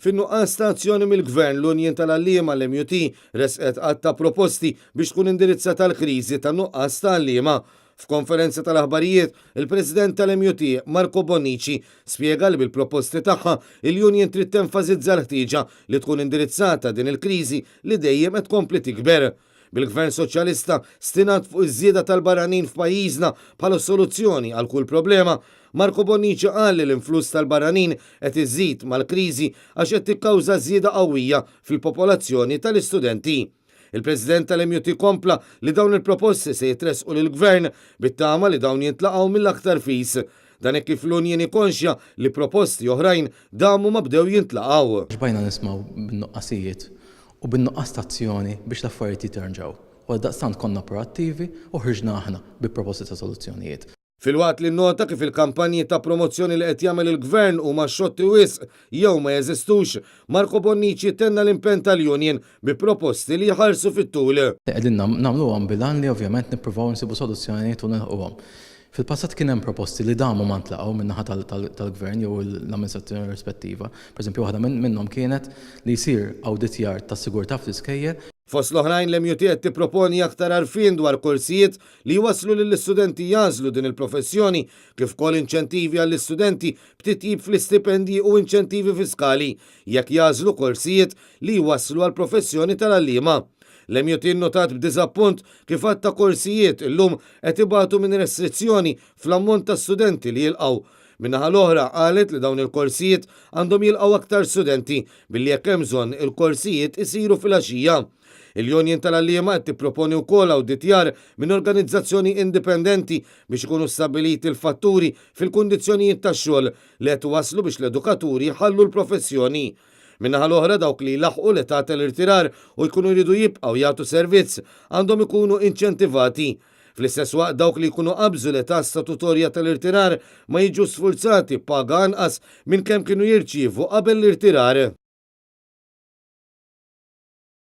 Fin-nuqqas ta' azzjoni mill-Gvern l-Unjen tal-Għalliema l-MUT resqet għatta proposti biex tkun indirizzata tal-kriżi ta' nuqqas ta' għalliema. F'konferenza tal-aħbarijiet, il-President tal-MUT Marco Bonnici spjega li bil-proposti tagħha il-Union trid tenfasizza l-ħtieġa li tkun indirizzata din il-kriżi li dejjem qed tkompli tikber. Bil-Gvern Soċjalista stinat fuq iż-żieda tal-barranin f'pajjiżna bħala soluzzjoni għal kull problema. Marco Bonnici qal li l-influss tal-barranin qed iżid mal-kriżi għax qed tikkawża żieda qawwija fil-popolazzjoni tal-istudenti. Il-President tal-MUT kompla li dawn il-proposti se jitresqu lill-Gvern bit-tama li dawn jintlaqgħu mill-aktar fis. Dan hekk kif l-Unjoni konxja li proposti oħrajn damu ma bdew jintlaqgħu. Ġbajna nismaw bin-nuqqasijiet u bin-nuqqas tazzjoni biex l-affarijiet jitterġgħu. U daqstant konna proattivi u ħriġna aħna bi proposti ta' soluzzjonijiet. Fil-waqt li nota kif il-kampanji ta' promozzjoni li qed jagħmel il-Gvern huma xotti wisq jew ma jeżistux, Marco Bonnici tenna l-impenn tal-Union bi proposti li jħarsu fit-tul. Qegħdin nagħmluhom bilan li ovvjament nippruvaw nsibu soluzzjonijiet u nilħuhom. Fil-passat kien hemm proposti li damu ma ntlaqgħu min-naħa tal-Gvern jew l-amministrazzjoni rispettiva. Pereżempju waħda minnhom kienet li jsir awditjar tas-sigurtà fl-iskejjel. Fost l-oħrajn l-MUT qed tipproponi aktar għarfien dwar korsijiet li waslu lill-istudenti jażlu din il-professjoni kif ukoll inċentivi għall-istudenti b'titjib fl-istipendji u inċentivi fiskali jekk jażlu korsijiet li waslu għall-professjoni tal-għalliema. L-MUT notat b'diżappunt kif għatta korsijiet illum qed ibatu minn restrizzjoni fl-ammont ta' studenti li jilqgħu. Minnaħa l-oħra qalet li dawn il-korsijiet għandhom jilqgħu aktar studenti billi jekk hemm bżonn il-korsijiet isiru fil-għaxija. Il-Union tal-Għalliema qed tipproponi wkoll awditjar minn organizzazzjoni indipendenti biex ikunu stabiliti l-fatturi fil-kundizzjonijiet tax-xogħol li qed waslu biex l-edukaturi jħallu l-professjoni. Minnaħa l-oħra dawk li laħqu l-età tal-irtirar u jkunu jridu jibqgħu jagħtu servizz għandhom ikunu inċentivati. Fl-istess waqt dawk li jkunu qabżu l-età statutorja tal-irtirar ma jiġu sfurzati paga anqas minn kemm kienu jirċievu qabel l-irtirar.